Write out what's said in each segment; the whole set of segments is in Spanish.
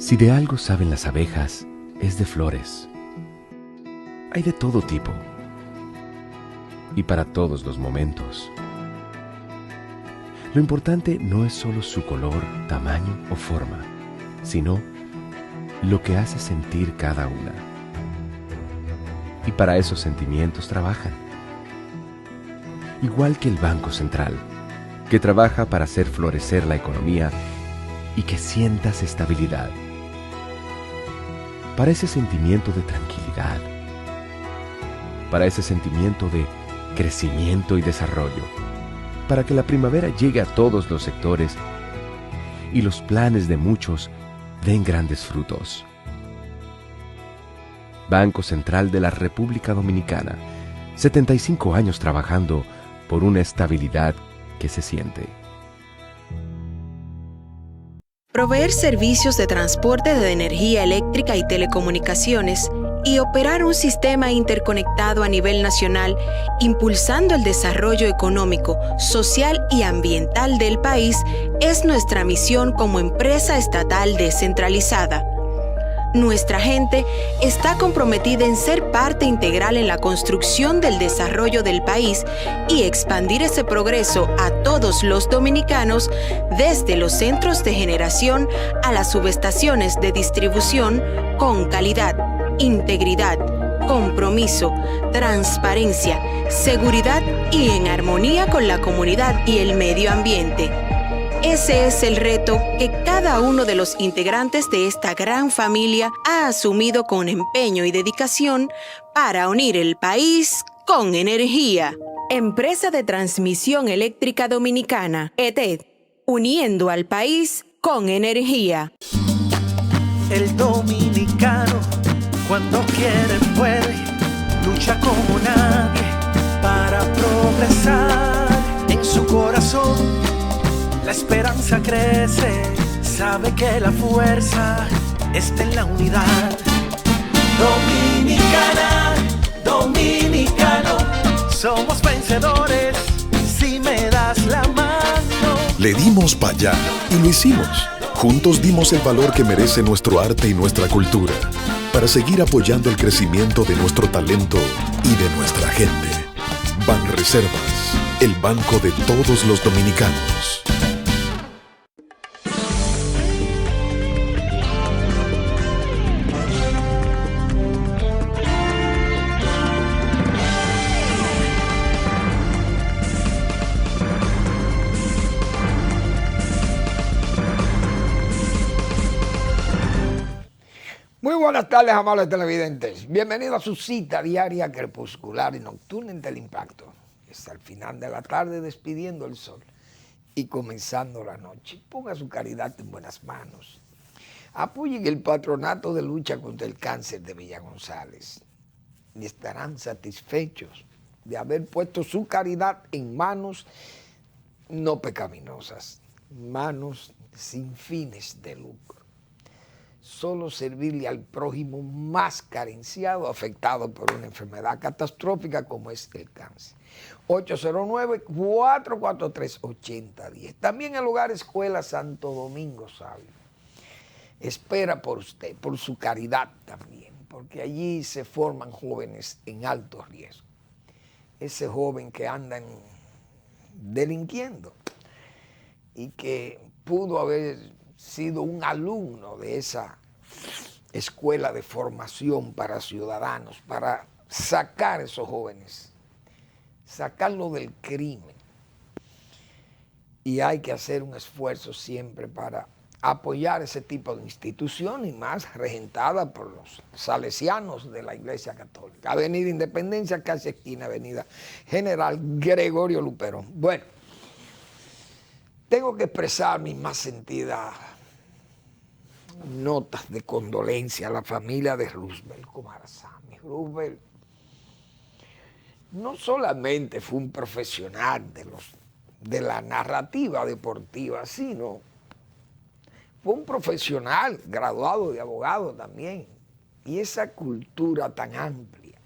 Si de algo saben las abejas, es de flores. Hay de todo tipo y para todos los momentos. Lo importante no es solo su color, tamaño o forma, sino lo que hace sentir cada una. Y para esos sentimientos trabajan. Igual que el Banco Central, que trabaja para hacer florecer la economía y que sientas estabilidad. Para ese sentimiento de tranquilidad. Para ese sentimiento de crecimiento y desarrollo. Para que la primavera llegue a todos los sectores y los planes de muchos den grandes frutos. Banco Central de la República Dominicana, 75 años trabajando por una estabilidad que se siente. Proveer servicios de transporte de energía eléctrica y telecomunicaciones y operar un sistema interconectado a nivel nacional, impulsando el desarrollo económico, social y ambiental del país, es nuestra misión como empresa estatal descentralizada. Nuestra gente está comprometida en ser parte integral en la construcción del desarrollo del país y expandir ese progreso a todos los dominicanos, desde los centros de generación a las subestaciones de distribución, con calidad, integridad, compromiso, transparencia, seguridad y en armonía con la comunidad y el medio ambiente. Ese es el reto que cada uno de los integrantes de esta gran familia ha asumido con empeño y dedicación para unir el país con energía. Empresa de Transmisión Eléctrica Dominicana, ETED, uniendo al país con energía. El dominicano, cuando quiere puede, lucha como nadie para progresar. En su corazón la esperanza crece, sabe que la fuerza está en la unidad. Dominicana, dominicano, somos vencedores si me das la mano. Le dimos pa' allá y lo hicimos. Juntos dimos el valor que merece nuestro arte y nuestra cultura, para seguir apoyando el crecimiento de nuestro talento y de nuestra gente. Banreservas, el banco de todos los dominicanos. Muy buenas tardes, amables televidentes. Bienvenidos a su cita diaria crepuscular y nocturna en Teleimpacto. Es al final de la tarde despidiendo el sol y comenzando la noche. Ponga su caridad en buenas manos. Apoyen el patronato de lucha contra el cáncer de Villa González y estarán satisfechos de haber puesto su caridad en manos no pecaminosas, manos sin fines de lucro. Solo servirle al prójimo más carenciado, afectado por una enfermedad catastrófica como es el cáncer. 809-443-8010. También el Hogar Escuela Santo Domingo Sabio espera por usted, por su caridad también, porque allí se forman jóvenes en alto riesgo. Ese joven que andan delinquiendo y que pudo haber sido un alumno de esa escuela de formación para ciudadanos, para sacar a esos jóvenes, sacarlos del crimen. Y hay que hacer un esfuerzo siempre para apoyar ese tipo de institución, y más regentada por los salesianos de la Iglesia Católica. Avenida Independencia, casi esquina Avenida General Gregorio Luperón. Bueno, tengo que expresar mi más sentida notas de condolencia a la familia de Roosevelt Comarazami. Roosevelt no solamente fue un profesional de la narrativa deportiva, sino fue un profesional graduado de abogado también. Y esa cultura tan amplia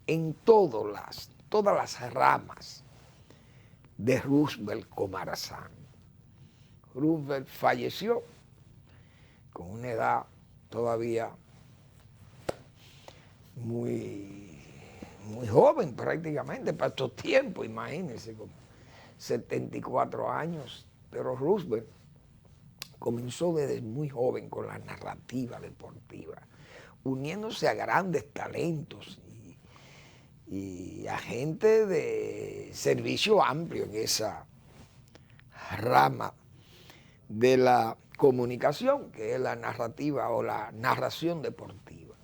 en todas las ramas de Roosevelt Comarazami. Roosevelt falleció con una edad todavía muy joven prácticamente para estos tiempos, imagínense, con 74 años. Pero Roosevelt comenzó desde muy joven con la narrativa deportiva, uniéndose a grandes talentos y a gente de servicio amplio en esa rama de la comunicación, que es la narrativa o la narración deportiva.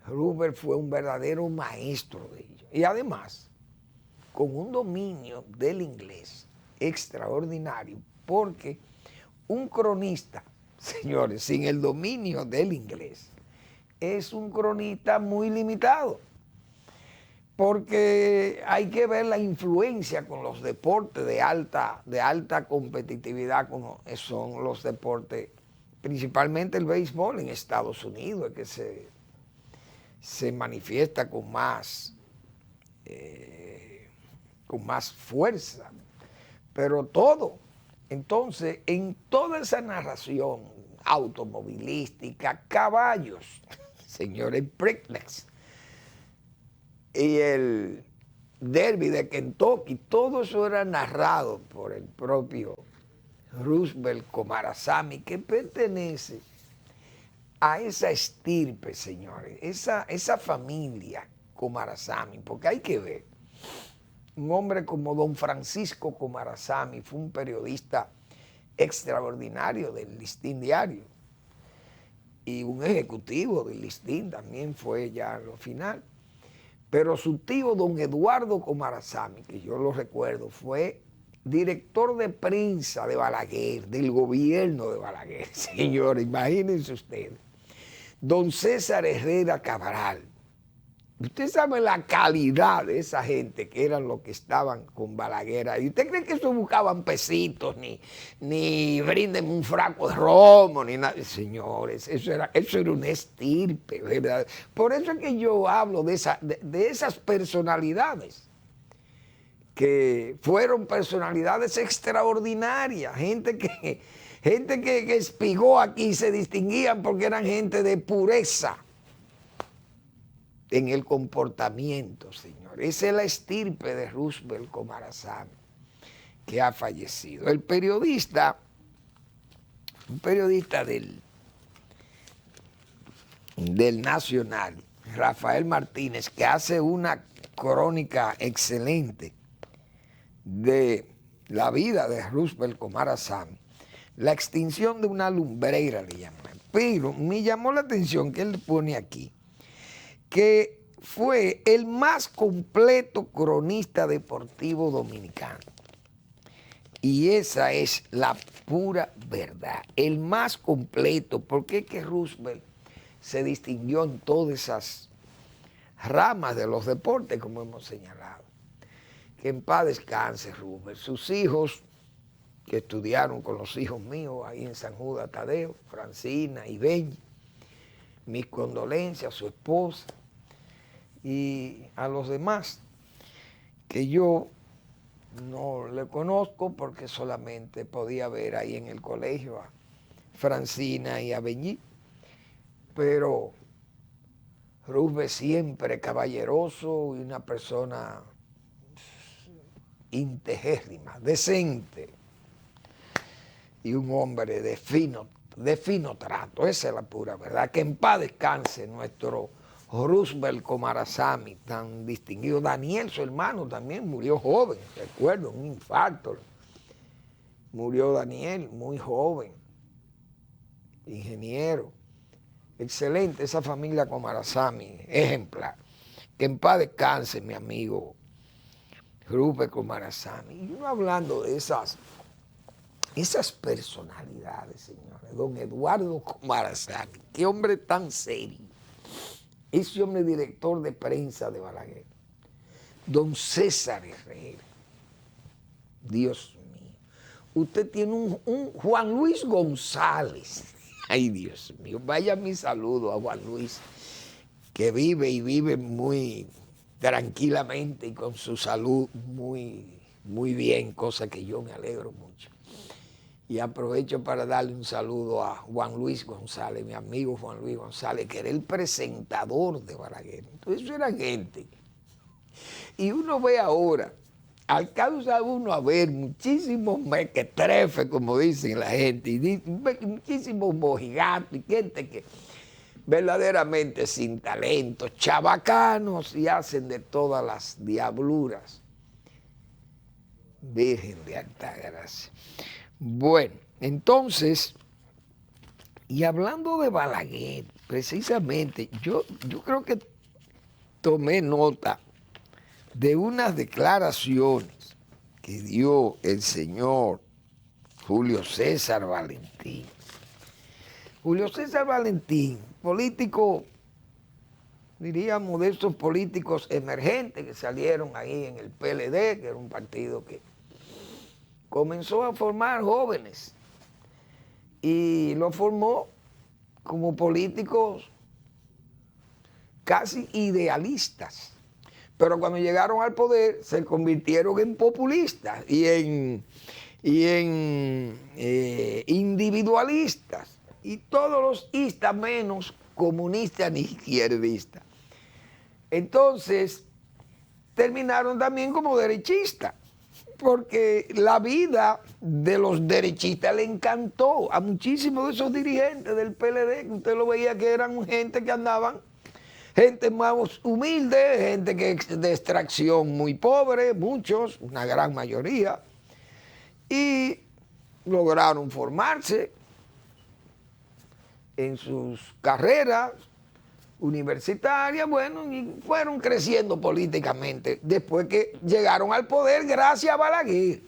Roosevelt fue un verdadero maestro de ello. Y además, con un dominio del inglés extraordinario, porque un cronista, señores, sin el dominio del inglés, es un cronista muy limitado, porque hay que ver la influencia con los deportes de alta competitividad, como son los deportes, principalmente el béisbol en Estados Unidos, que se manifiesta con más fuerza, pero todo. Entonces, en toda esa narración automovilística, caballos, señores, Preakness, y el derby de Kentucky, todo eso era narrado por el propio Roosevelt Komarasamy, que pertenece a esa estirpe, señores, esa familia Komarasamy, porque hay que ver, un hombre como don Francisco Komarasamy fue un periodista extraordinario del Listín Diario y un ejecutivo del Listín también fue ya a lo final. Pero su tío, don Eduardo Komarasamy, que yo lo recuerdo, fue director de prensa de Balaguer, del gobierno de Balaguer. Señores, imagínense ustedes. Don César Herrera Cabral. Usted sabe la calidad de esa gente que eran los que estaban con Balaguer. ¿Y usted cree que eso buscaban pesitos, ni brindenme un fraco de romo, ni nada? Señores, eso era una estirpe, ¿verdad? Por eso es que yo hablo de esas personalidades, que fueron personalidades extraordinarias, gente que espigó aquí y se distinguían porque eran gente de pureza en el comportamiento, señor. Esa es la estirpe de Roosevelt Komarasamy, que ha fallecido. Un periodista del Nacional, Rafael Martínez, que hace una crónica excelente de la vida de Roosevelt Komarasamy, la extinción de una lumbrera, le llaman. Pero me llamó la atención que él pone aquí, que fue el más completo cronista deportivo dominicano. Y esa es la pura verdad, el más completo, porque es que Roosevelt se distinguió en todas esas ramas de los deportes, como hemos señalado. Que en paz descanse Roosevelt. Sus hijos, que estudiaron con los hijos míos ahí en San Judas Tadeo, Francina y Benji, mis condolencias a su esposa y a los demás que yo no le conozco porque solamente podía ver ahí en el colegio a Francina y a Benji, pero Roosevelt siempre caballeroso y una persona integérrima, decente y un hombre de fino trato. Esa es la pura verdad. Que en paz descanse nuestro Roosevelt Komarasamy, tan distinguido. Daniel, su hermano, también murió joven, recuerdo, un infarto. Murió Daniel, muy joven, ingeniero. Excelente, esa familia Komarasamy, ejemplar. Que en paz descanse mi amigo Roosevelt Komarasamy. Y uno hablando de esas personalidades, señores. Don Eduardo Komarasamy, qué hombre tan serio. Ese hombre director de prensa de Balaguer. Don César Herrera. Dios mío. Usted tiene un Juan Luis González. Ay, Dios mío. Vaya mi saludo a Juan Luis, que vive muy tranquilamente y con su salud muy bien, cosa que yo me alegro mucho. Y aprovecho para darle un saludo a Juan Luis González, mi amigo Juan Luis González, que era el presentador de Balaguer. Entonces eso era gente. Y uno ve ahora, alcanza uno a ver muchísimos mequetrefes, como dicen la gente, y muchísimos mojigatos y gente que verdaderamente sin talento, chabacanos y hacen de todas las diabluras. Virgen de Altagracia. Bueno, entonces, y hablando de Balaguer, precisamente, yo creo que tomé nota de unas declaraciones que dio el señor Julio César Valentín. Julio César Valentín, político, diríamos, de estos políticos emergentes que salieron ahí en el PLD, que era un partido que comenzó a formar jóvenes y lo formó como políticos casi idealistas, pero cuando llegaron al poder se convirtieron en populistas y en individualistas, y todos los istas menos comunistas ni izquierdistas. Entonces terminaron también como derechistas, porque la vida de los derechistas le encantó a muchísimos de esos dirigentes del PLD, que usted lo veía que eran gente que andaban, gente más humilde, gente que de extracción muy pobre, muchos, una gran mayoría, y lograron formarse en sus carreras universitarias, bueno, y fueron creciendo políticamente después que llegaron al poder gracias a Balaguer.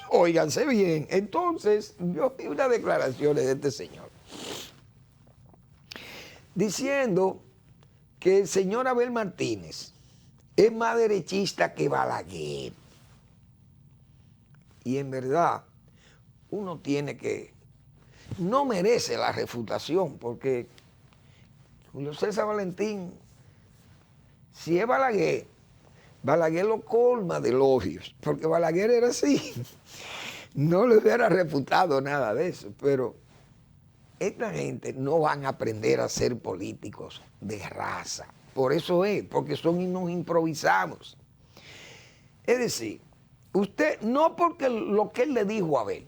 Óiganse bien. Entonces, yo vi unas declaraciones de este señor diciendo que el señor Abel Martínez es más derechista que Balaguer. Y en verdad, uno tiene que, no merece la refutación, porque Julio César Valentín, si es Balaguer, Balaguer lo colma de elogios, porque Balaguer era así. No le hubiera refutado nada de eso, pero esta gente no van a aprender a ser políticos de raza. Por eso es, porque son unos improvisados. Es decir, usted, no porque lo que él le dijo a Abel,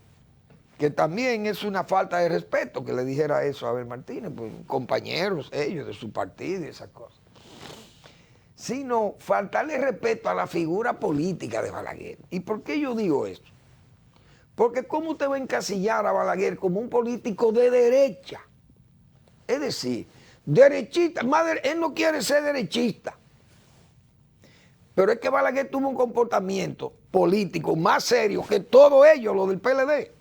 que también es una falta de respeto que le dijera eso a Abel Martínez, pues compañeros ellos de su partido y esas cosas, sino faltarle respeto a la figura política de Balaguer. ¿Y por qué yo digo esto? Porque ¿cómo usted va a encasillar a Balaguer como un político de derecha? Es decir, derechista, él no quiere ser derechista, pero es que Balaguer tuvo un comportamiento político más serio que todos ellos, los del PLD.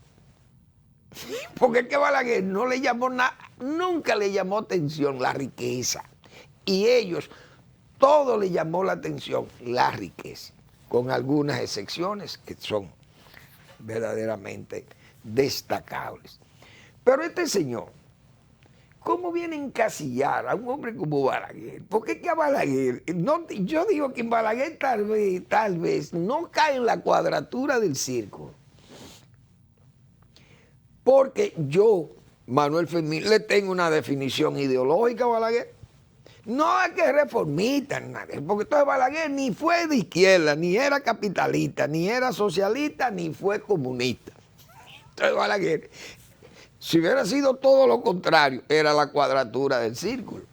Porque es que Balaguer no le llamó nada, nunca le llamó atención la riqueza. Y ellos, todo le llamó la atención la riqueza, con algunas excepciones que son verdaderamente destacables. Pero este señor, ¿cómo viene a encasillar a un hombre como Balaguer? Porque es que a Balaguer, no, yo digo que en Balaguer tal vez no cae en la cuadratura del círculo. Porque yo, Manuel Fermín, le tengo una definición ideológica a Balaguer. No es que es reformista, porque entonces Balaguer ni fue de izquierda, ni era capitalista, ni era socialista, ni fue comunista. Entonces Balaguer, si hubiera sido todo lo contrario, era la cuadratura del círculo.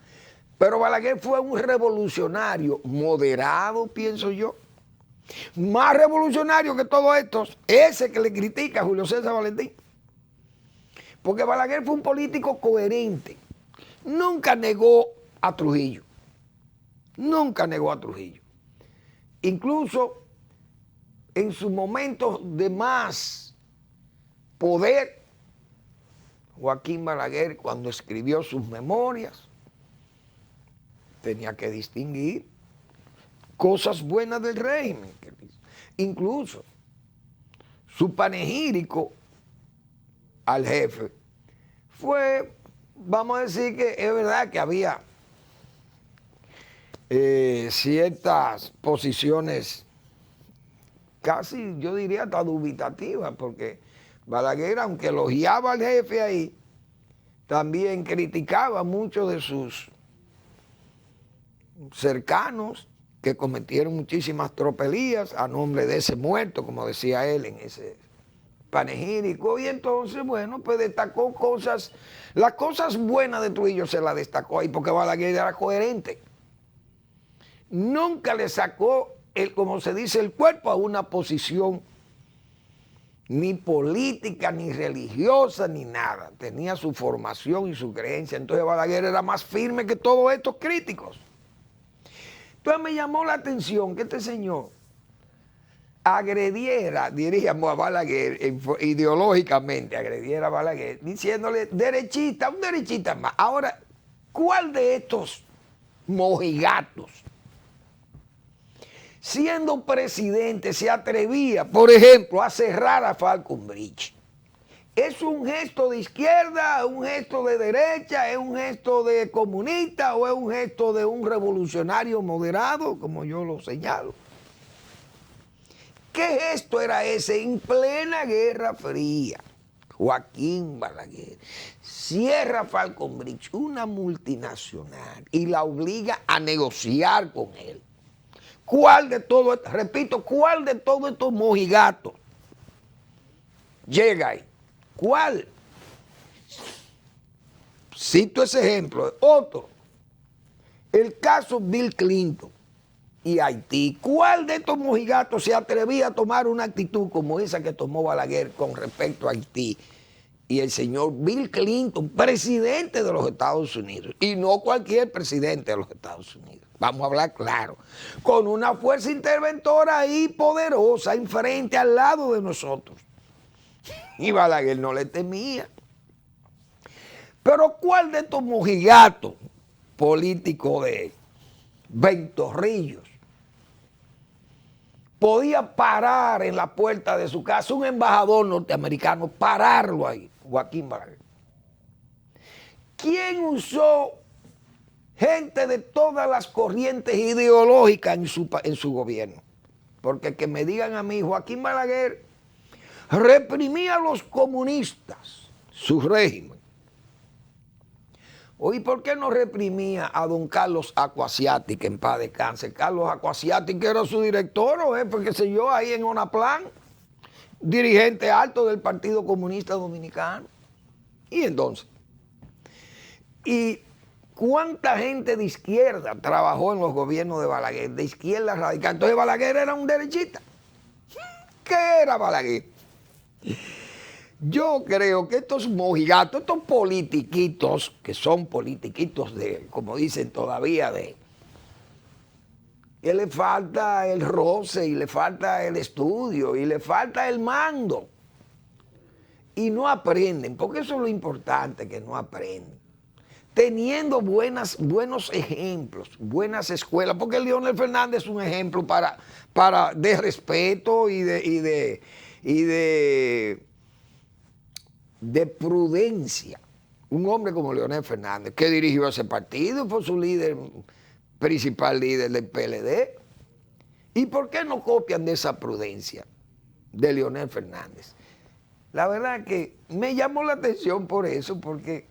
Pero Balaguer fue un revolucionario moderado, pienso yo. Más revolucionario que todos estos, ese que le critica a Julio César Valentín. Porque Balaguer fue un político coherente. Nunca negó a Trujillo. Nunca negó a Trujillo. Incluso en sus momentos de más poder, Joaquín Balaguer, cuando escribió sus memorias, tenía que distinguir cosas buenas del régimen. Incluso su panegírico al jefe fue, vamos a decir que es verdad que había ciertas posiciones casi, yo diría, hasta dubitativas, porque Balaguer, aunque elogiaba al jefe ahí, también criticaba a muchos de sus cercanos que cometieron muchísimas tropelías a nombre de ese muerto, como decía él en ese panegírico. Y entonces, bueno, pues destacó cosas, las cosas buenas de Trujillo se las destacó ahí, porque Balaguer era coherente. Nunca le sacó, como se dice, el cuerpo a una posición ni política, ni religiosa, ni nada. Tenía su formación y su creencia. Entonces Balaguer era más firme que todos estos críticos. Entonces me llamó la atención que este señor agrediera, diríamos, a Balaguer, ideológicamente agrediera a Balaguer, diciéndole derechista, un derechista más. Ahora, ¿cuál de estos mojigatos, siendo presidente, se atrevía, por ejemplo, a cerrar a Falcon Bridge? ¿Es un gesto de izquierda, es un gesto de derecha, es un gesto de comunista o es un gesto de un revolucionario moderado, como yo lo señalo? ¿Qué gesto era ese en plena Guerra Fría? Joaquín Balaguer cierra Falcon Bridge, una multinacional, y la obliga a negociar con él. ¿Cuál de todos, repito, cuál de todos estos mojigatos llega ahí? ¿Cuál? Cito ese ejemplo. Otro, el caso Bill Clinton y Haití. ¿Cuál de estos mojigatos se atrevía a tomar una actitud como esa que tomó Balaguer con respecto a Haití? Y el señor Bill Clinton, presidente de los Estados Unidos, y no cualquier presidente de los Estados Unidos, vamos a hablar claro, con una fuerza interventora ahí poderosa, enfrente, al lado de nosotros. Y Balaguer no le temía. Pero ¿cuál de estos mojigatos políticos de ventorrillos podía parar en la puerta de su casa un embajador norteamericano, pararlo ahí? Joaquín Balaguer. ¿Quién usó gente de todas las corrientes ideológicas en su gobierno? Porque que me digan a mí, Joaquín Balaguer reprimía a los comunistas, su régimen. Oye, ¿por qué no reprimía a don Carlos Acquasiati, que en paz descanse? Carlos Acquasiati, que era su director o jefe, qué sé yo, ahí en Onaplan, dirigente alto del Partido Comunista Dominicano. Y entonces, ¿y cuánta gente de izquierda trabajó en los gobiernos de Balaguer, de izquierda radical? Entonces Balaguer era un derechista. ¿Qué era Balaguer? Yo creo que estos mojigatos, estos politiquitos, que son politiquitos de, como dicen todavía, de que le falta el roce y le falta el estudio y le falta el mando. Y no aprenden, porque eso es lo importante, que no aprenden. Teniendo buenos ejemplos, buenas escuelas, porque Leonel Fernández es un ejemplo de respeto y de prudencia. Un hombre como Leonel Fernández, que dirigió ese partido, fue su principal líder del PLD. ¿Y por qué no copian de esa prudencia de Leonel Fernández? La verdad que me llamó la atención por eso, porque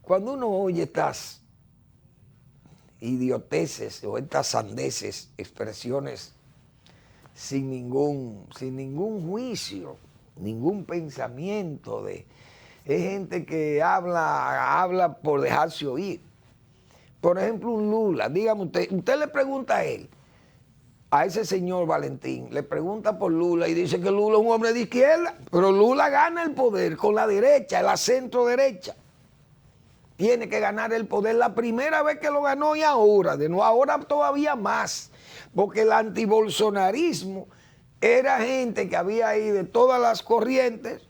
cuando uno oye estas idioteces o estas sandeces, expresiones sin ningún juicio, ningún pensamiento, es gente que habla por dejarse oír. Por ejemplo, un Lula, dígame usted le pregunta a él, a ese señor Valentín, le pregunta por Lula y dice que Lula es un hombre de izquierda, pero Lula gana el poder con la derecha, la centro derecha. Tiene que ganar el poder la primera vez que lo ganó y ahora, de nuevo, ahora todavía más, porque el antibolsonarismo era gente que había ahí de todas las corrientes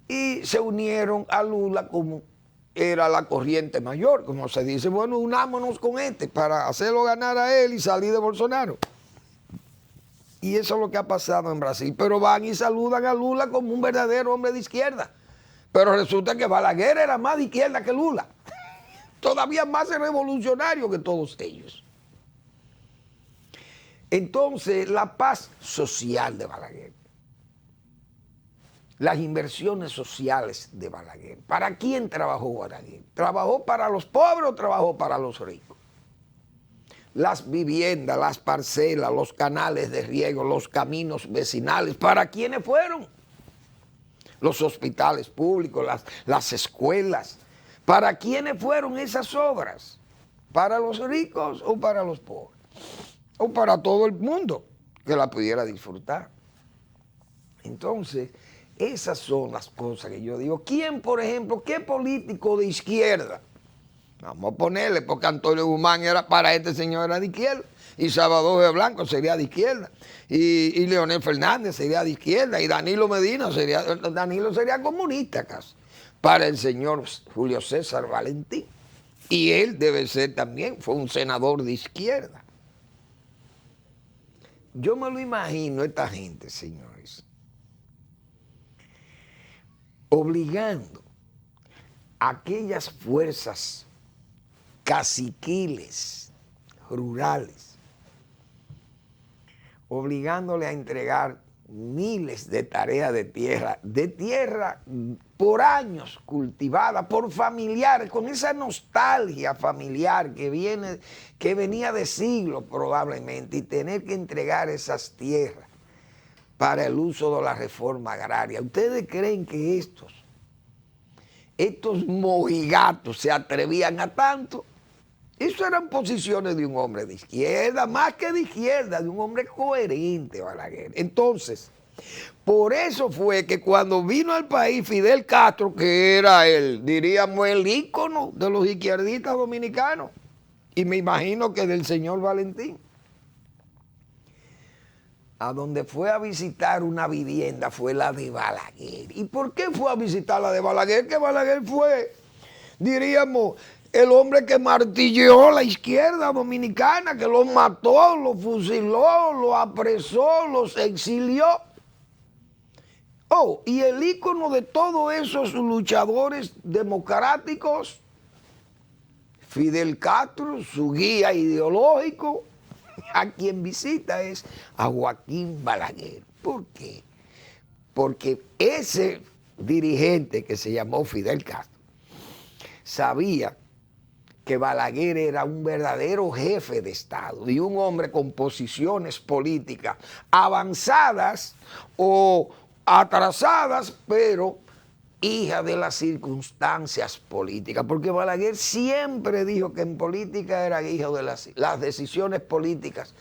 y se unieron a Lula como era la corriente mayor, como se dice, bueno, unámonos con este para hacerlo ganar a él y salir de Bolsonaro. Y eso es lo que ha pasado en Brasil, pero van y saludan a Lula como un verdadero hombre de izquierda. Pero resulta que Balaguer era más de izquierda que Lula, todavía más revolucionario que todos ellos. Entonces, la paz social de Balaguer las inversiones sociales de Balaguer. ¿Para quién trabajó Balaguer? ¿Trabajó para los pobres o trabajó para los ricos? Las viviendas, las parcelas, los canales de riego, los caminos vecinales, ¿para quiénes fueron? Los hospitales públicos, las escuelas, ¿para quiénes fueron esas obras? ¿Para los ricos o para los pobres? O para todo el mundo que la pudiera disfrutar. Entonces, esas son las cosas que yo digo. ¿Quién, por ejemplo, qué político de izquierda? Vamos a ponerle, porque Antonio Guzmán para este señor era de izquierda, y Salvador de Blanco sería de izquierda, y Leonel Fernández sería de izquierda, y Danilo Medina sería comunista casi, para el señor Julio César Valentín. Y él debe ser también, fue un senador de izquierda. Yo me lo imagino, esta gente, señores, obligando a aquellas fuerzas caciquiles rurales, obligándole a entregar miles de tareas de tierra por años cultivada por familiares, con esa nostalgia familiar que venía de siglos probablemente, y tener que entregar esas tierras para el uso de la reforma agraria. ¿Ustedes creen que estos mojigatos se atrevían a tanto? Eso eran posiciones de un hombre de izquierda, más que de izquierda, de un hombre coherente, Balaguer. Entonces, por eso fue que cuando vino al país Fidel Castro, que era diríamos, el ícono de los izquierdistas dominicanos, y me imagino que del señor Valentín, a donde fue a visitar una vivienda fue la de Balaguer. ¿Y por qué fue a visitar la de Balaguer? Que Balaguer fue, diríamos, el hombre que martilló la izquierda dominicana, que los mató, los fusiló, los apresó, los exilió. Oh, y el ícono de todos esos luchadores democráticos, Fidel Castro, su guía ideológico, a quien visita es a Joaquín Balaguer. ¿Por qué? Porque ese dirigente que se llamó Fidel Castro sabía que Balaguer era un verdadero jefe de Estado y un hombre con posiciones políticas avanzadas o atrasadas, pero hija de las circunstancias políticas, porque Balaguer siempre dijo que en política era hijo de las decisiones políticas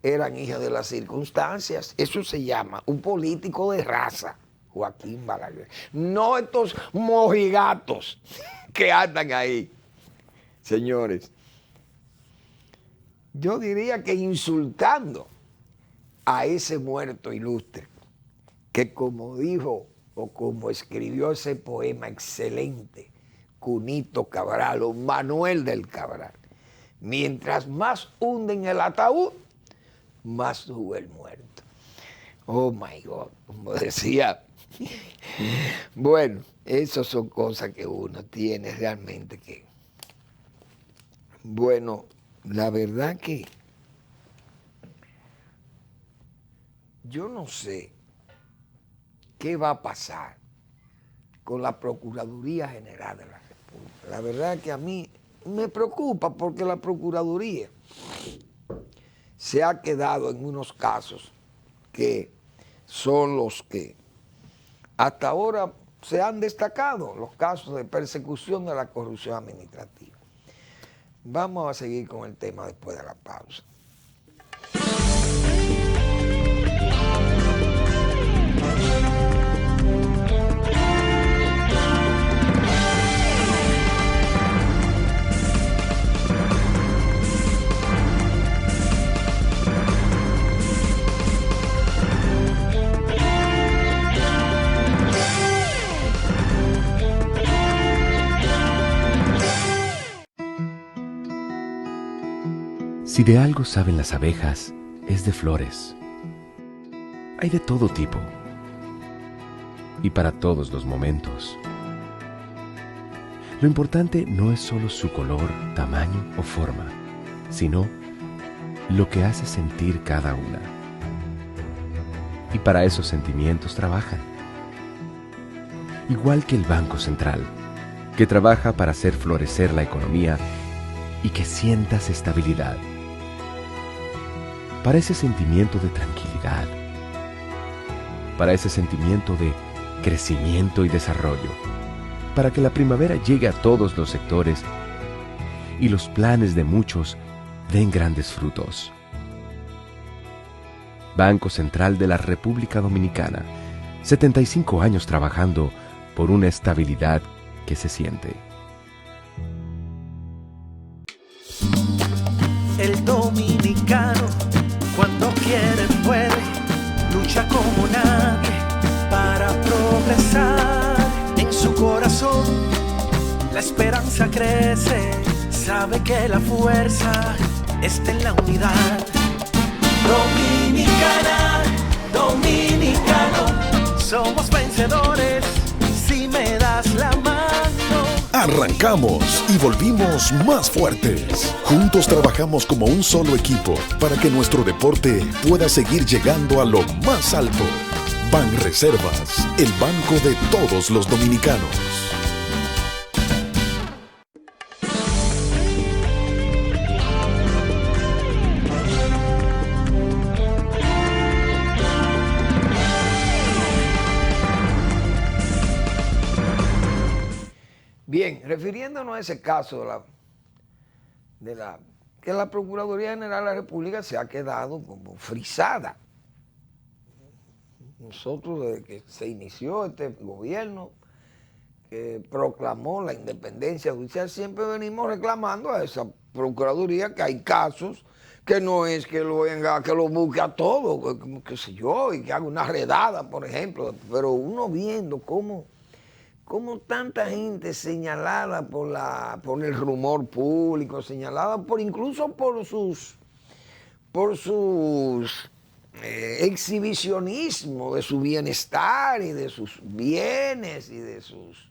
eran hijas de las circunstancias. Eso se llama un político de raza, Joaquín Balaguer. No estos mojigatos que andan ahí. Señores, yo diría que insultando a ese muerto ilustre, que como dijo o como escribió ese poema excelente, Cunito Cabral o Manuel del Cabral, mientras más hunden el ataúd, más sube el muerto. Oh my God, como decía. Bueno, esas son cosas que uno tiene realmente que... Bueno, la verdad que yo no sé qué va a pasar con la Procuraduría General de la República. La verdad que a mí me preocupa porque la Procuraduría se ha quedado en unos casos que son los que hasta ahora se han destacado, los casos de persecución de la corrupción administrativa. Vamos a seguir con el tema después de la pausa. Si de algo saben las abejas, es de flores. Hay de todo tipo y para todos los momentos. Lo importante no es solo su color, tamaño o forma, sino lo que hace sentir cada una. Y para esos sentimientos trabajan. igual que el Banco Central, que trabaja para hacer florecer la economía y que sientas estabilidad. Para ese sentimiento de tranquilidad, para ese sentimiento de crecimiento y desarrollo, para que la primavera llegue a todos los sectores y los planes de muchos den grandes frutos. Banco Central de la República Dominicana, 75 años trabajando por una estabilidad que se siente. El dominicano, cuando quiere puede, lucha como nadie para progresar. En su corazón la esperanza crece, sabe que la fuerza está en la unidad. Dominicana, dominicano, somos vencedores si me das la mano. Arrancamos y volvimos más fuertes. Juntos trabajamos como un solo equipo para que nuestro deporte pueda seguir llegando a lo más alto. Banreservas, el banco de todos los dominicanos. Bien, refiriéndonos a ese caso que la Procuraduría General de la República se ha quedado como frisada. Nosotros, desde que se inició este gobierno, que proclamó la independencia judicial, siempre venimos reclamando a esa Procuraduría que hay casos que no es que lo venga, que lo busque a todo, qué sé yo, y que haga una redada, por ejemplo, pero uno viendo cómo tanta gente señalada por el rumor público, señalada incluso por sus exhibicionismo de su bienestar y de sus bienes y de sus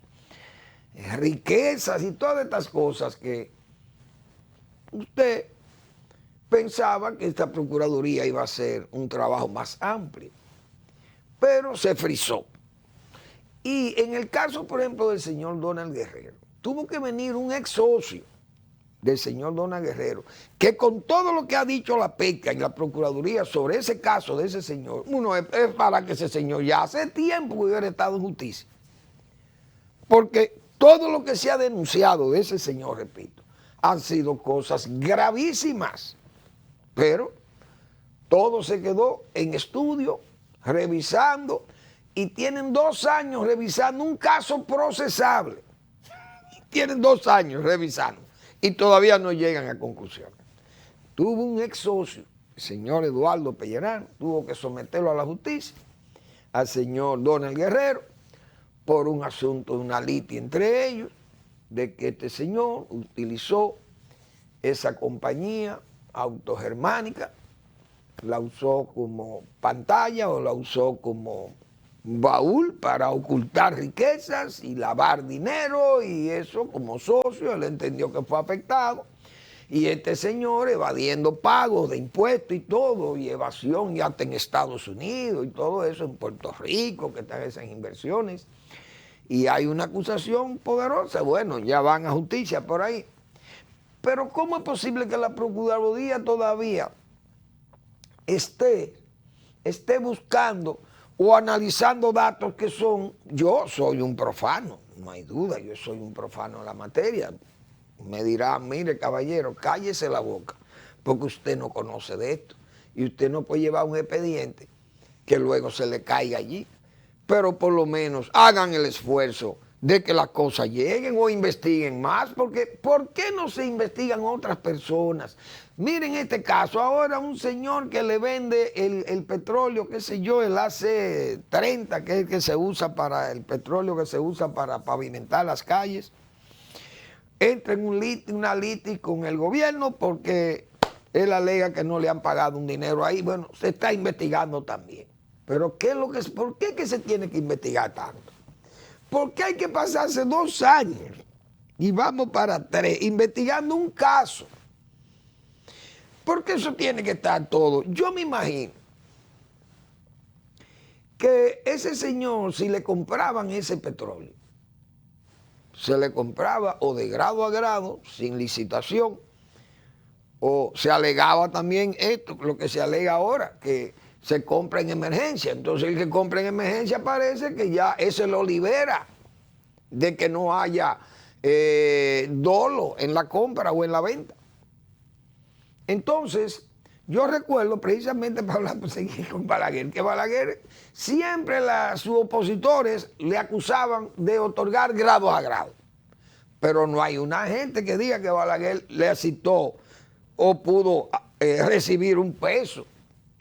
riquezas y todas estas cosas que usted pensaba que esta Procuraduría iba a hacer un trabajo más amplio, pero se frizó. Y en el caso, por ejemplo, del señor Donald Guerrero, tuvo que venir un ex socio del señor Donald Guerrero, que con todo lo que ha dicho la PECA y la Procuraduría sobre ese caso de ese señor, uno es para que ese señor ya hace tiempo hubiera estado en justicia. Porque todo lo que se ha denunciado de ese señor, repito, han sido cosas gravísimas, pero todo se quedó en estudio, revisando, y tienen 2 años revisando un caso procesable. Tienen 2 años revisando y todavía no llegan a conclusión. Tuvo un ex socio, el señor Eduardo Pellerán, tuvo que someterlo a la justicia, al señor Donald Guerrero, por un asunto de una litis entre ellos, de que este señor utilizó esa compañía autogermánica, la usó como pantalla o la usó como baúl para ocultar riquezas y lavar dinero, y eso como socio él entendió que fue afectado, y este señor evadiendo pagos de impuestos y todo, y evasión ya hasta en Estados Unidos y todo eso, en Puerto Rico que están esas inversiones, y hay una acusación poderosa. Bueno, ya van a justicia por ahí, pero ¿cómo es posible que la Procuraduría todavía esté buscando o analizando datos que son? Yo soy un profano, no hay duda, yo soy un profano en la materia. Me dirá, mire caballero, cállese la boca, porque usted no conoce de esto, y usted no puede llevar un expediente que luego se le caiga allí, pero por lo menos hagan el esfuerzo de que las cosas lleguen o investiguen más, porque ¿por qué no se investigan otras personas? Miren este caso, ahora un señor que le vende el petróleo, qué sé yo, el AC-30, que es el que se usa para el petróleo que se usa para pavimentar las calles, entra en una litis con el gobierno porque él alega que no le han pagado un dinero ahí. Bueno, se está investigando también. Pero ¿por qué que se tiene que investigar tanto? ¿Por qué hay que pasarse 2 años y vamos para 3 investigando un caso? Porque eso tiene que estar todo. Yo me imagino que ese señor, si le compraban ese petróleo, se le compraba o de grado a grado, sin licitación, o se alegaba también esto, lo que se alega ahora, que se compra en emergencia. Entonces el que compra en emergencia parece que ya ese lo libera de que no haya dolo en la compra o en la venta. Entonces, yo recuerdo precisamente para hablar, pues, seguir con Balaguer, que Balaguer siempre sus opositores le acusaban de otorgar grados a grado. Pero no hay una gente que diga que Balaguer le asistió o pudo recibir un peso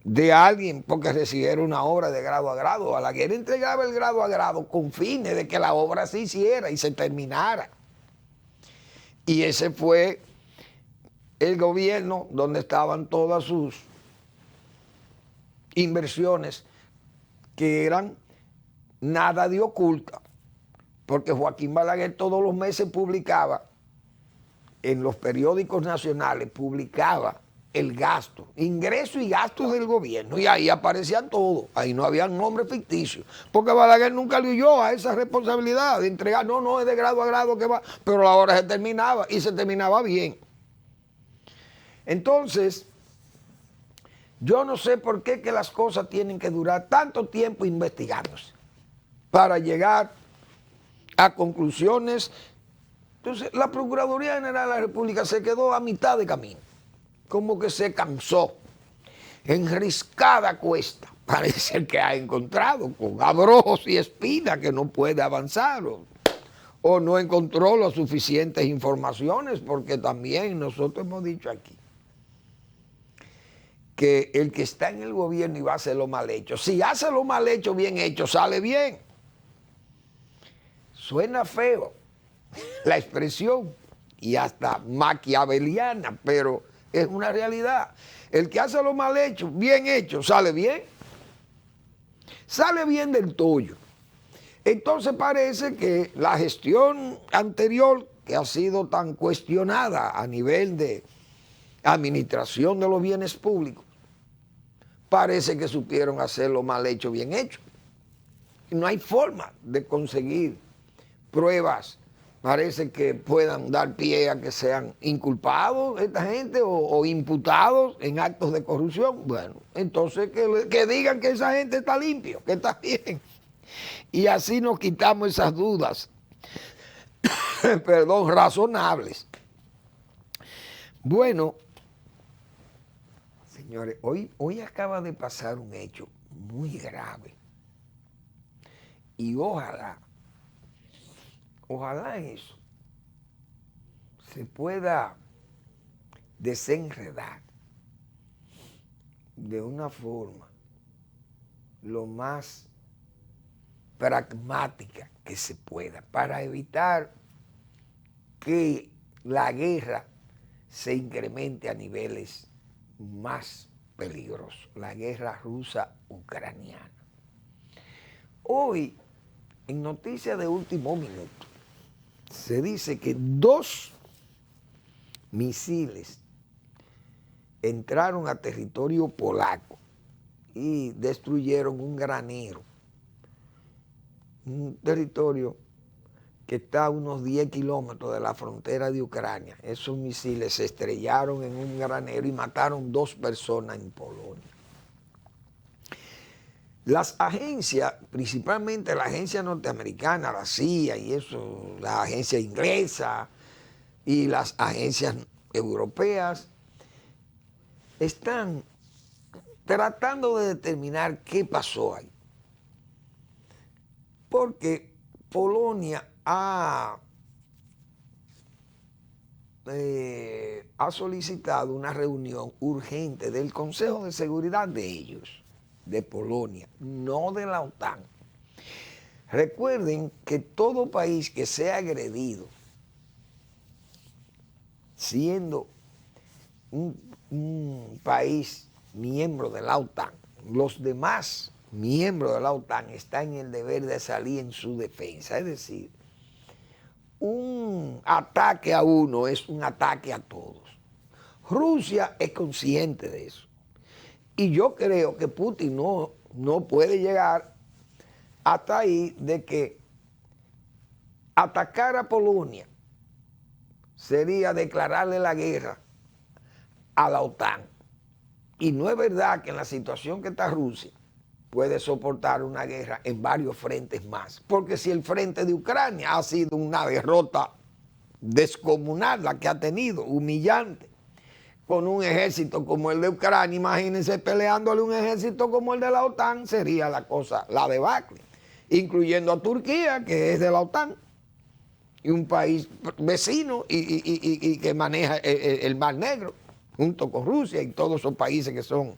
de alguien porque recibiera una obra de grado a grado. Balaguer entregaba el grado a grado con fines de que la obra se hiciera y se terminara. Y ese fue el gobierno donde estaban todas sus inversiones, que eran nada de oculta, porque Joaquín Balaguer todos los meses publicaba en los periódicos nacionales, publicaba el gasto, ingresos y gastos del gobierno, y ahí aparecían todos, ahí no había nombre ficticio, porque Balaguer nunca le huyó a esa responsabilidad de entregar, no, es de grado a grado que va, pero la obra se terminaba y se terminaba bien. Entonces, yo no sé por qué que las cosas tienen que durar tanto tiempo investigándose para llegar a conclusiones. Entonces, la Procuraduría General de la República se quedó a mitad de camino, como que se cansó, enriscada cuesta, parece que ha encontrado con abrojos y espinas que no puede avanzar, o no encontró las suficientes informaciones, porque también nosotros hemos dicho aquí que el que está en el gobierno y va a hacer lo mal hecho, si hace lo mal hecho, bien hecho, sale bien. Suena feo la expresión y hasta maquiaveliana, pero es una realidad. El que hace lo mal hecho, bien hecho, sale bien. Sale bien del tuyo. Entonces parece que la gestión anterior, que ha sido tan cuestionada a nivel de administración de los bienes públicos, parece que supieron hacerlo mal hecho, bien hecho. Y no hay forma de conseguir pruebas, parece que puedan dar pie a que sean inculpados esta gente o imputados en actos de corrupción. Bueno, entonces que digan que esa gente está limpio, que está bien. Y así nos quitamos esas dudas, perdón, razonables. Bueno, señores, hoy acaba de pasar un hecho muy grave. Y ojalá eso se pueda desenredar de una forma lo más pragmática que se pueda, para evitar que la guerra se incremente a niveles más peligrosos, la guerra rusa-ucraniana. Hoy, en noticias de último minuto, se dice que 2 misiles entraron a territorio polaco y destruyeron un granero, un territorio que está a unos 10 kilómetros de la frontera de Ucrania. Esos misiles se estrellaron en un granero y mataron 2 personas en Polonia. Las agencias, principalmente la agencia norteamericana, la CIA y eso, la agencia inglesa y las agencias europeas, están tratando de determinar qué pasó ahí. Porque Polonia ha solicitado una reunión urgente del Consejo de Seguridad de ellos, de Polonia, no de la OTAN. Recuerden que todo país que sea agredido, siendo un país miembro de la OTAN, los demás miembros de la OTAN están en el deber de salir en su defensa. Es decir, un ataque a uno es un ataque a todos. Rusia es consciente de eso. Y yo creo que Putin no puede llegar hasta ahí de que atacar a Polonia sería declararle la guerra a la OTAN. Y no es verdad que en la situación que está Rusia puede soportar una guerra en varios frentes más. Porque si el frente de Ucrania ha sido una derrota descomunal, la que ha tenido, humillante, con un ejército como el de Ucrania, imagínense peleándole un ejército como el de la OTAN, sería la cosa, la debacle, incluyendo a Turquía, que es de la OTAN, y un país vecino y que maneja el Mar Negro, junto con Rusia y todos esos países que son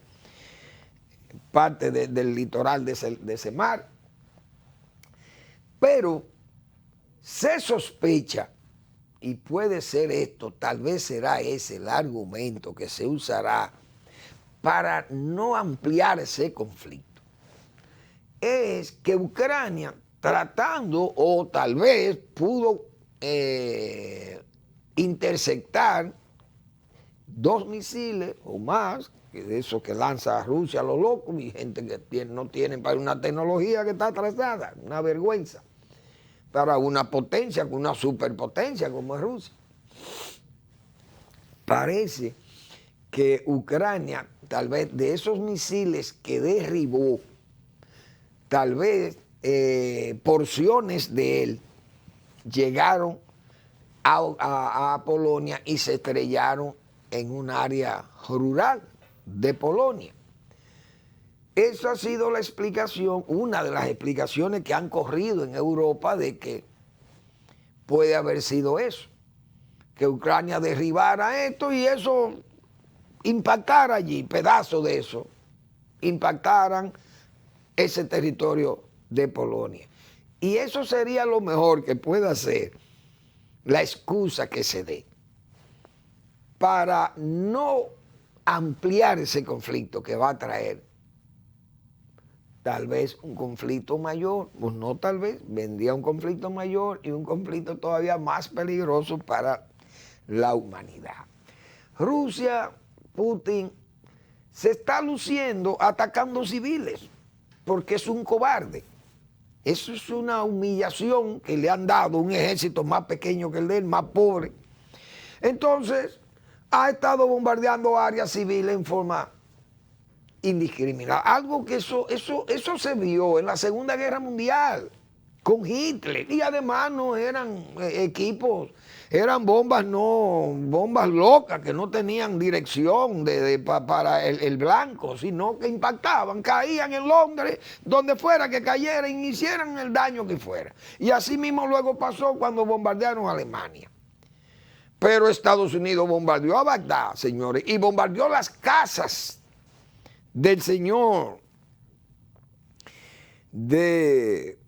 parte del litoral de ese mar. Pero se sospecha, y puede ser esto, tal vez será ese el argumento que se usará para no ampliar ese conflicto, es que Ucrania, tratando o tal vez pudo interceptar 2 misiles o más, que de eso que lanza Rusia a lo loco, y gente que no tiene para una tecnología que está atrasada, una vergüenza, para una potencia, una superpotencia como es Rusia. Parece que Ucrania, tal vez de esos misiles que derribó, tal vez porciones de él llegaron a Polonia y se estrellaron en un área rural de Polonia. Esa ha sido la explicación, una de las explicaciones que han corrido en Europa de que puede haber sido eso, que Ucrania derribara esto y eso impactara allí, pedazos de eso, impactaran ese territorio de Polonia. Y eso sería lo mejor que pueda hacer, la excusa que se dé, para no ampliar ese conflicto que va a traer tal vez un conflicto mayor, pues no tal vez, vendría un conflicto mayor y un conflicto todavía más peligroso para la humanidad. Rusia, Putin, se está luciendo atacando civiles porque es un cobarde. Eso es una humillación que le han dado un ejército más pequeño que el de él, más pobre. Entonces, ha estado bombardeando áreas civiles en forma indiscriminada. Algo que eso se vio en la Segunda Guerra Mundial con Hitler. Y además no eran equipos, eran bombas locas que no tenían dirección para el blanco, sino que impactaban, caían en Londres, donde fuera que cayeran y hicieran el daño que fuera. Y así mismo luego pasó cuando bombardearon a Alemania. Pero Estados Unidos bombardeó a Bagdad, señores, y bombardeó las casas del señor de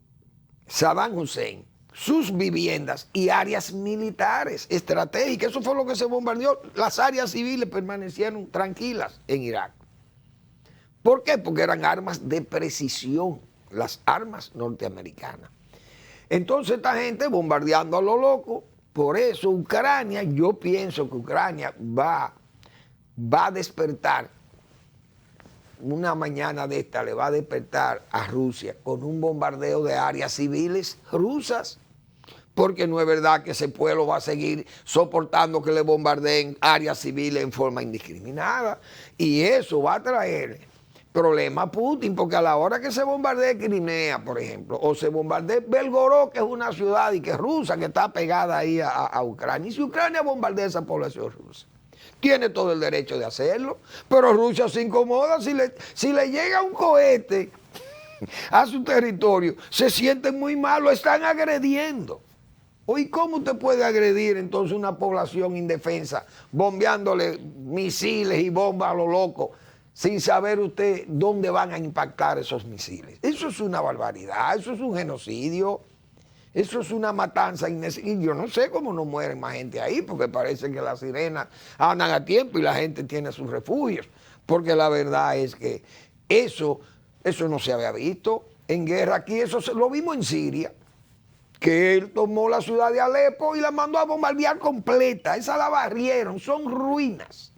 Saddam Hussein, sus viviendas y áreas militares estratégicas. Eso fue lo que se bombardeó. Las áreas civiles permanecieron tranquilas en Irak. ¿Por qué? Porque eran armas de precisión, las armas norteamericanas. Entonces esta gente bombardeando a lo loco. Por eso Ucrania, yo pienso que Ucrania va a despertar, una mañana de esta le va a despertar a Rusia con un bombardeo de áreas civiles rusas, porque no es verdad que ese pueblo va a seguir soportando que le bombardeen áreas civiles en forma indiscriminada, y eso va a traer problema a Putin, porque a la hora que se bombardee Crimea, por ejemplo, o se bombardee Belgorod, que es una ciudad y que es rusa, que está pegada ahí a Ucrania, y si Ucrania bombardea esa población rusa, tiene todo el derecho de hacerlo, pero Rusia se incomoda si le llega un cohete a su territorio, se sienten muy mal, lo están agrediendo. ¿Y cómo usted puede agredir entonces una población indefensa bombeándole misiles y bombas a lo loco sin saber usted dónde van a impactar esos misiles? Eso es una barbaridad, eso es un genocidio. Eso es una matanza innecesaria. Y yo no sé cómo no mueren más gente ahí, porque parece que las sirenas andan a tiempo y la gente tiene sus refugios. Porque la verdad es que eso no se había visto en guerra aquí. Eso lo vimos en Siria, que él tomó la ciudad de Alepo y la mandó a bombardear completa. Esa la barrieron, son ruinas.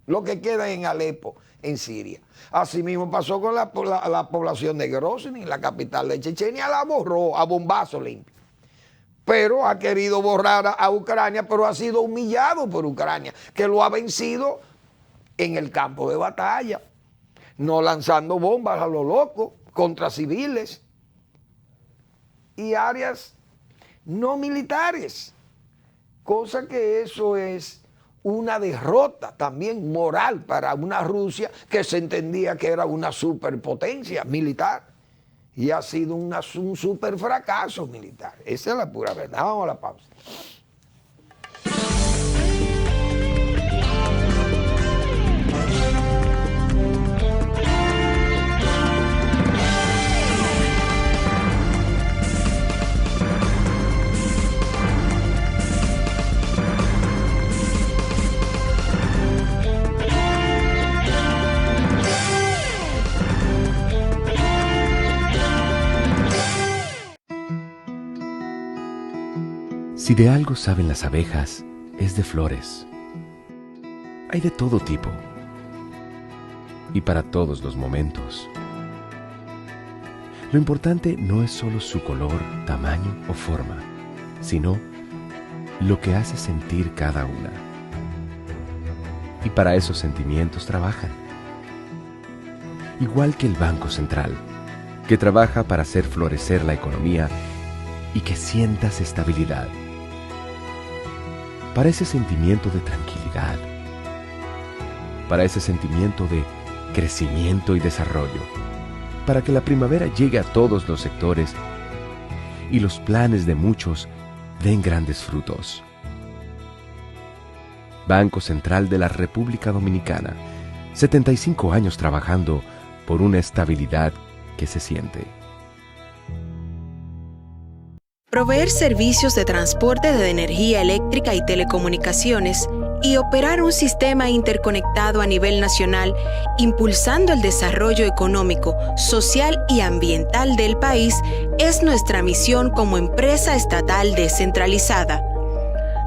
lo que queda en Alepo, en Siria. Así mismo pasó con la población de Grozny, la capital de Chechenia, la borró a bombazo limpio. Pero ha querido borrar a Ucrania, pero ha sido humillado por Ucrania, que lo ha vencido en el campo de batalla, no lanzando bombas a lo loco contra civiles y áreas no militares, cosa que eso es una derrota también moral para una Rusia que se entendía que era una superpotencia militar y ha sido un super fracaso militar. Esa es la pura verdad. Vamos a la pausa. Si de algo saben las abejas, es de flores. Hay de todo tipo y para todos los momentos. Lo importante no es solo su color, tamaño o forma, sino lo que hace sentir cada una. Y para esos sentimientos trabajan. Igual que el Banco Central, que trabaja para hacer florecer la economía y que sientas estabilidad. Para ese sentimiento de tranquilidad, para ese sentimiento de crecimiento y desarrollo, para que la primavera llegue a todos los sectores y los planes de muchos den grandes frutos. Banco Central de la República Dominicana, 75 años trabajando por una estabilidad que se siente. Proveer servicios de transporte de energía eléctrica y telecomunicaciones y operar un sistema interconectado a nivel nacional, impulsando el desarrollo económico, social y ambiental del país, es nuestra misión como empresa estatal descentralizada.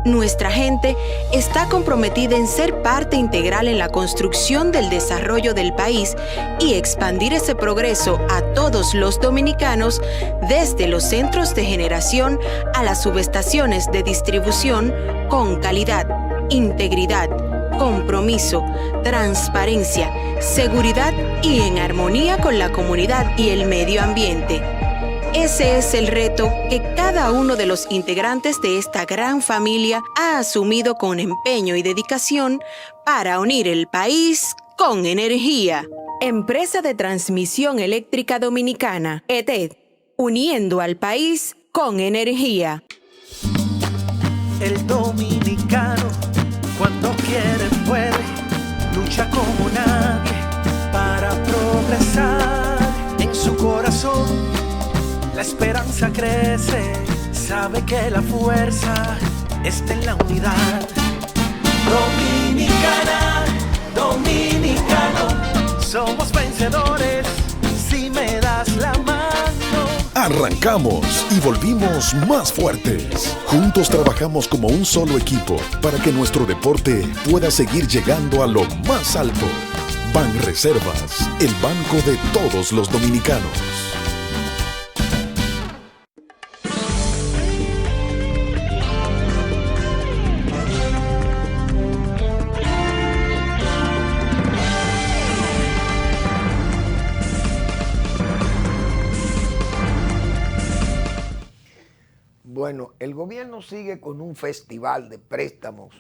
Nuestra gente está comprometida en ser parte integral en la construcción del desarrollo del país y expandir ese progreso a todos los dominicanos, desde los centros de generación a las subestaciones de distribución, con calidad, integridad, compromiso, transparencia, seguridad y en armonía con la comunidad y el medio ambiente. Ese es el reto que cada uno de los integrantes de esta gran familia ha asumido con empeño y dedicación para unir el país con energía. Empresa de Transmisión Eléctrica Dominicana, ETED, uniendo al país con energía. El dominicano, cuando quiere puede, lucha como nadie para progresar. En su corazón la esperanza crece, sabe que la fuerza está en la unidad. Dominicana, dominicano, somos vencedores si me das la mano. Arrancamos y volvimos más fuertes. Juntos trabajamos como un solo equipo para que nuestro deporte pueda seguir llegando a lo más alto. Banreservas, el banco de todos los dominicanos. Bueno, el gobierno sigue con un festival de préstamos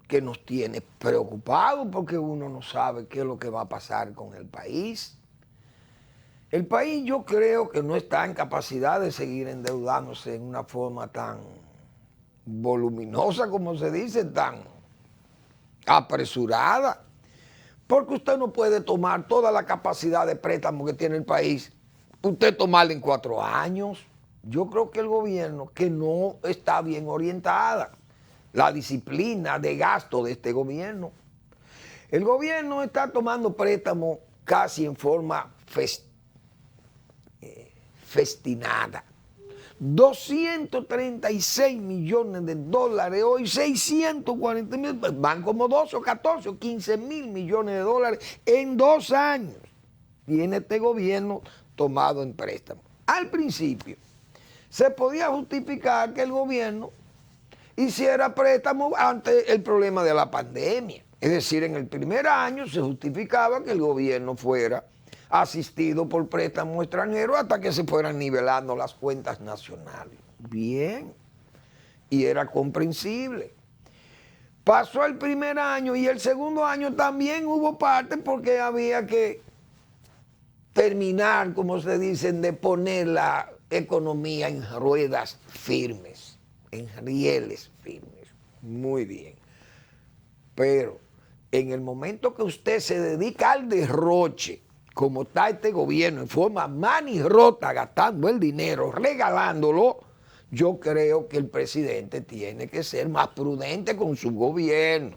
que nos tiene preocupados porque uno no sabe qué es lo que va a pasar con el país. El país yo creo que no está en capacidad de seguir endeudándose en una forma tan voluminosa, como se dice, tan apresurada, porque usted no puede tomar toda la capacidad de préstamo que tiene el país, usted tomarla en 4 años. Yo creo que el gobierno, que no está bien orientada, la disciplina de gasto de este gobierno. El gobierno está tomando préstamos casi en forma festinada. 236 millones de dólares, hoy 640 mil, van como 12 o 14 o 15 mil millones de dólares en 2 años. Tiene este gobierno tomado en préstamo. Al principio se podía justificar que el gobierno hiciera préstamo ante el problema de la pandemia. Es decir, en el primer año se justificaba que el gobierno fuera asistido por préstamos extranjeros hasta que se fueran nivelando las cuentas nacionales. Bien, y era comprensible. Pasó el primer año y el segundo año también hubo parte porque había que terminar, como se dice, de poner la economía en ruedas firmes, en rieles firmes. Muy bien. Pero en el momento que usted se dedica al derroche, como está este gobierno, en forma manirrota, gastando el dinero, regalándolo, yo creo que el presidente tiene que ser más prudente con su gobierno.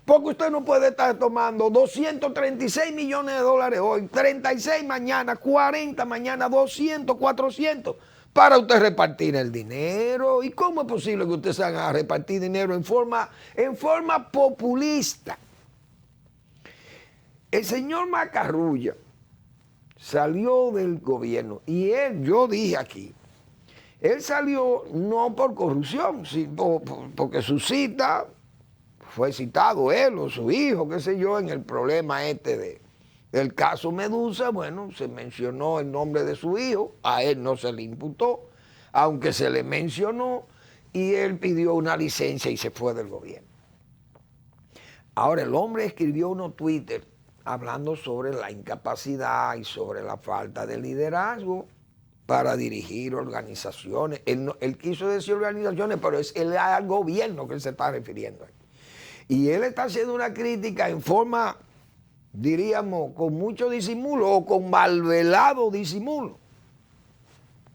Porque usted no puede estar tomando 236 millones de dólares hoy, 36 mañana, 40 mañana, 200, 400, para usted repartir el dinero. ¿Y cómo es posible que usted se haga repartir dinero en forma populista? El señor Macarrulla salió del gobierno y él, yo dije aquí, él salió no por corrupción, sino porque su cita, fue citado él o su hijo, qué sé yo, en el problema del caso Medusa. Bueno, se mencionó el nombre de su hijo, a él no se le imputó, aunque se le mencionó, y él pidió una licencia y se fue del gobierno. Ahora, el hombre escribió unos Twitter hablando sobre la incapacidad y sobre la falta de liderazgo para dirigir organizaciones. Él quiso decir organizaciones, pero es el gobierno que él se está refiriendo aquí. Y él está haciendo una crítica en forma, diríamos, con mucho disimulo o con malvelado disimulo.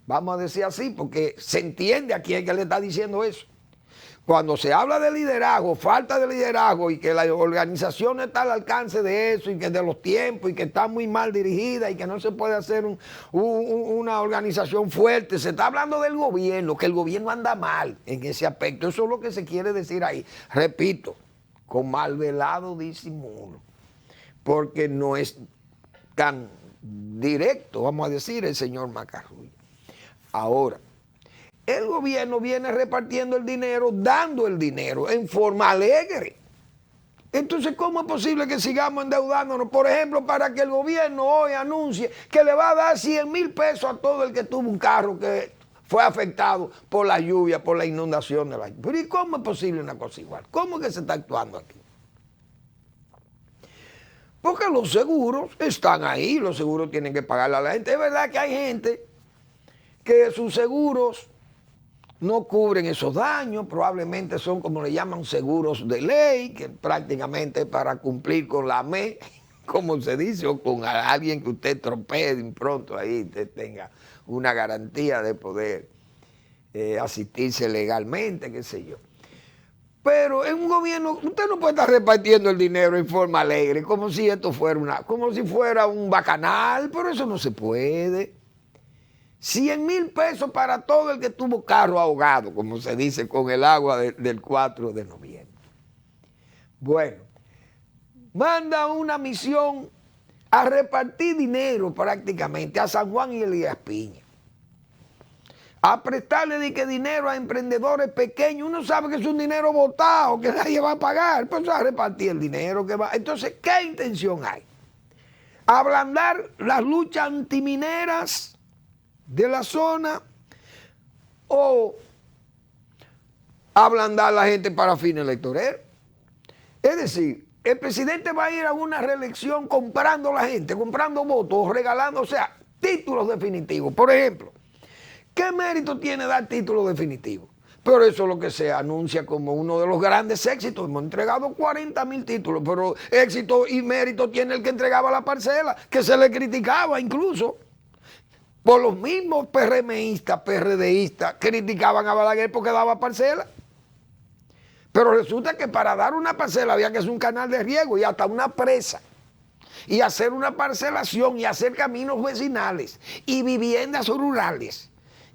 Vamos a decir así, porque se entiende a quién que le está diciendo eso. Cuando se habla de liderazgo, falta de liderazgo y que la organización no está al alcance de eso y que de los tiempos y que está muy mal dirigida y que no se puede hacer una organización fuerte, se está hablando del gobierno, que el gobierno anda mal en ese aspecto. Eso es lo que se quiere decir ahí. Repito, con malvelado disimulo, porque no es tan directo, vamos a decir, el señor Macarrulla. Ahora, el gobierno viene repartiendo el dinero, dando el dinero en forma alegre. Entonces, ¿cómo es posible que sigamos endeudándonos? Por ejemplo, para que el gobierno hoy anuncie que le va a dar 100,000 pesos a todo el que tuvo un carro que fue afectado por la lluvia, por la inundación de la lluvia. Pero ¿y cómo es posible una cosa igual? ¿Cómo es que se está actuando aquí? Porque los seguros están ahí, los seguros tienen que pagarle a la gente. Es verdad que hay gente que sus seguros no cubren esos daños, probablemente son como le llaman seguros de ley, que prácticamente para cumplir con la ME, como se dice, o con alguien que usted tropee de impronto ahí, usted tenga una garantía de poder asistirse legalmente, qué sé yo. Pero en un gobierno, usted no puede estar repartiendo el dinero en forma alegre, como si esto fuera como si fuera un bacanal, pero eso no se puede. 100,000 pesos para todo el que tuvo carro ahogado, como se dice, con el agua del 4 de noviembre. Bueno, manda una misión a repartir dinero prácticamente a San Juan y Elías Piña. A prestarle dinero a emprendedores pequeños. Uno sabe que es un dinero botado, que nadie va a pagar, pues a repartir el dinero que va. Entonces, ¿qué intención hay? Ablandar las luchas antimineras de la zona o ablandar a la gente para fines electorales. Es decir, el presidente va a ir a una reelección comprando a la gente, comprando votos, regalando, o sea, títulos definitivos. Por ejemplo, ¿qué mérito tiene dar títulos definitivos? Pero eso es lo que se anuncia como uno de los grandes éxitos. Hemos entregado 40,000 títulos, pero éxito y mérito tiene el que entregaba la parcela, que se le criticaba incluso. Por los mismos PRMistas, PRDistas, criticaban a Balaguer porque daba parcela. Pero resulta que para dar una parcela había que hacer un canal de riego y hasta una presa. Y hacer una parcelación y hacer caminos vecinales y viviendas rurales.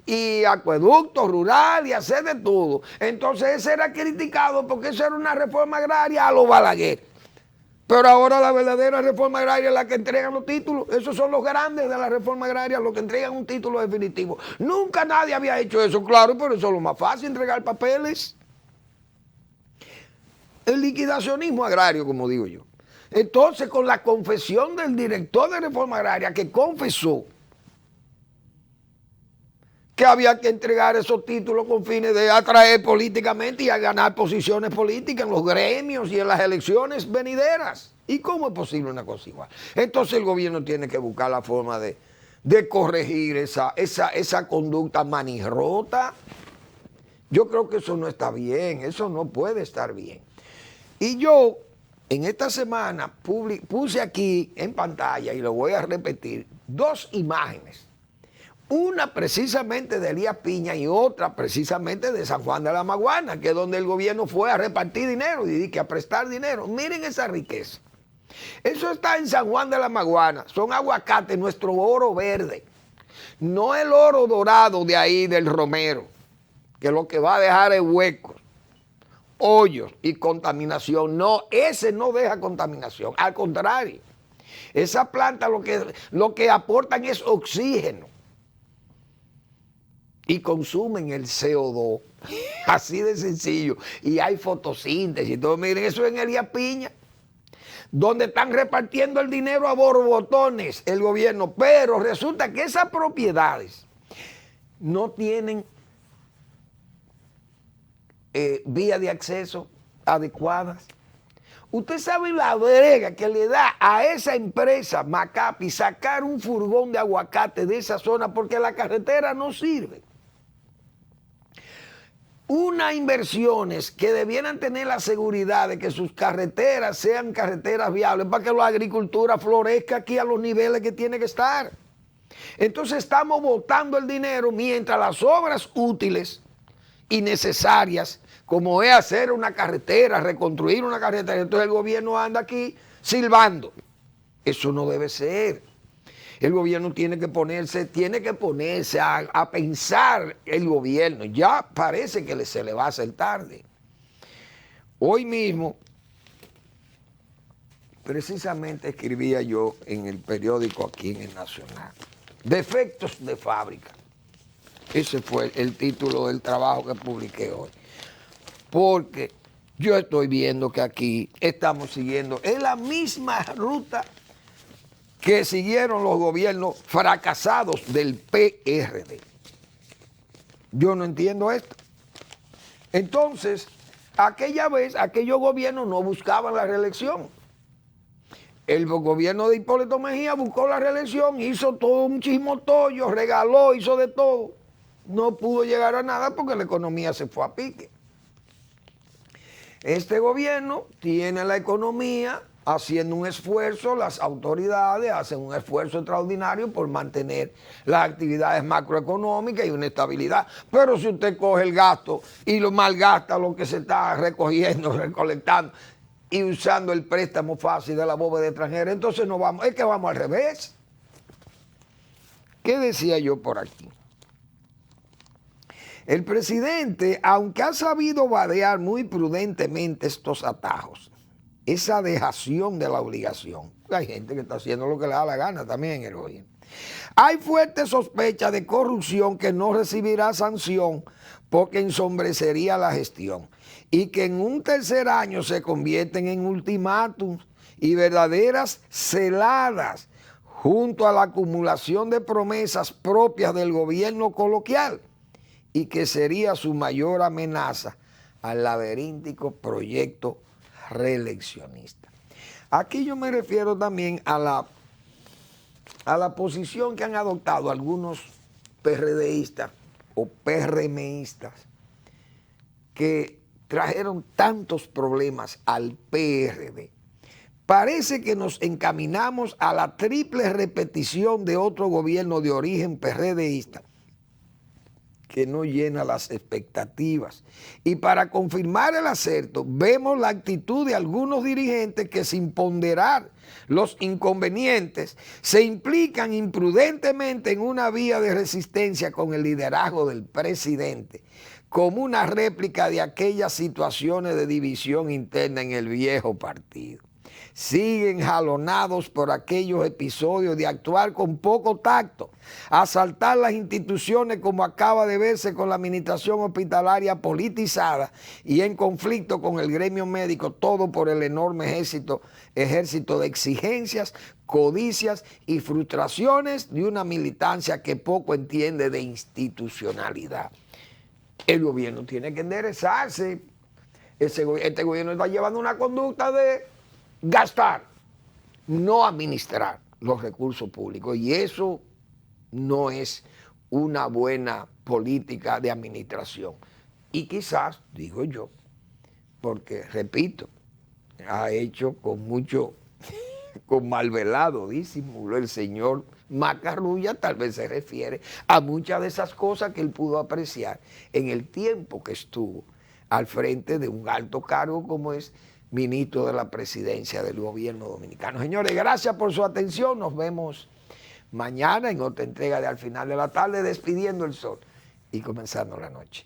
y acueducto rural y hacer de todo. Entonces ese era criticado porque eso era una reforma agraria a lo Balaguer. Pero ahora la verdadera reforma agraria es la que entregan los títulos. Esos son los grandes de la reforma agraria, los que entregan un título definitivo. Nunca nadie había hecho eso, claro, pero eso es lo más fácil, entregar papeles. El liquidacionismo agrario, como digo yo. Entonces, con la confesión del director de reforma agraria, que confesó que había que entregar esos títulos con fines de atraer políticamente y a ganar posiciones políticas en los gremios y en las elecciones venideras. ¿Y cómo es posible una cosa igual? Entonces el gobierno tiene que buscar la forma de corregir esa conducta manirrota. Yo creo que eso no está bien, eso no puede estar bien. Y yo en esta semana puse aquí en pantalla, y lo voy a repetir, 2 imágenes. Una precisamente de Elías Piña y otra precisamente de San Juan de la Maguana, que es donde el gobierno fue a repartir dinero y que a prestar dinero. Miren esa riqueza. Eso está en San Juan de la Maguana. Son aguacates, nuestro oro verde. No el oro dorado de ahí del Romero, que lo que va a dejar es huecos, hoyos y contaminación. No, ese no deja contaminación. Al contrario, esa planta lo que aportan es oxígeno. Y consumen el CO2, así de sencillo. Y hay fotosíntesis. Entonces, miren, eso en Elías Piña, donde están repartiendo el dinero a borbotones el gobierno. Pero resulta que esas propiedades no tienen vías de acceso adecuadas. Usted sabe la brega que le da a esa empresa Macapi sacar un furgón de aguacate de esa zona porque la carretera no sirve. Unas inversiones que debieran tener la seguridad de que sus carreteras sean carreteras viables para que la agricultura florezca aquí a los niveles que tiene que estar. Entonces estamos botando el dinero mientras las obras útiles y necesarias, como es hacer una carretera, reconstruir una carretera, entonces el gobierno anda aquí silbando. Eso no debe ser. El gobierno tiene que ponerse a pensar el gobierno. Ya parece que se le va a hacer tarde. Hoy mismo, precisamente escribía yo en el periódico aquí en el Nacional, defectos de fábrica. Ese fue el título del trabajo que publiqué hoy. Porque yo estoy viendo que aquí estamos siguiendo en la misma ruta que siguieron los gobiernos fracasados del PRD. Yo no entiendo esto. Entonces, aquella vez, aquellos gobiernos no buscaban la reelección. El gobierno de Hipólito Mejía buscó la reelección, hizo todo un chismotollo, regaló, hizo de todo. No pudo llegar a nada porque la economía se fue a pique. Este gobierno tiene la economía haciendo un esfuerzo, las autoridades hacen un esfuerzo extraordinario por mantener las actividades macroeconómicas y una estabilidad. Pero si usted coge el gasto y lo malgasta lo que se está recogiendo, recolectando y usando el préstamo fácil de la bóveda extranjera, entonces no vamos, es que vamos al revés. ¿Qué decía yo por aquí? El presidente, aunque ha sabido vadear muy prudentemente estos atajos, esa dejación de la obligación. Hay gente que está haciendo lo que le da la gana también en el gobierno. Hay fuerte sospecha de corrupción que no recibirá sanción porque ensombrecería la gestión y que en un tercer año se convierten en ultimátums y verdaderas celadas junto a la acumulación de promesas propias del gobierno coloquial y que sería su mayor amenaza al laberíntico proyecto reeleccionista. Aquí yo me refiero también a la posición que han adoptado algunos PRDistas o PRMistas que trajeron tantos problemas al PRD. Parece que nos encaminamos a la triple repetición de otro gobierno de origen PRDista que no llena las expectativas. Y para confirmar el acerto, vemos la actitud de algunos dirigentes que, sin ponderar los inconvenientes, se implican imprudentemente en una vía de resistencia con el liderazgo del presidente, como una réplica de aquellas situaciones de división interna en el viejo partido. Siguen jalonados por aquellos episodios de actuar con poco tacto, asaltar las instituciones como acaba de verse con la administración hospitalaria politizada y en conflicto con el gremio médico, todo por el enorme ejército de exigencias, codicias y frustraciones de una militancia que poco entiende de institucionalidad. El gobierno tiene que enderezarse. Este gobierno está llevando una conducta de gastar, no administrar los recursos públicos, y eso no es una buena política de administración. Y quizás, digo yo, porque repito, ha hecho con malvelado disimulo el señor Macarrulla, tal vez se refiere a muchas de esas cosas que él pudo apreciar en el tiempo que estuvo al frente de un alto cargo como es ministro de la presidencia del gobierno dominicano. Señores, gracias por su atención. Nos vemos mañana en otra entrega de Al Final de la Tarde, despidiendo el sol y comenzando la noche.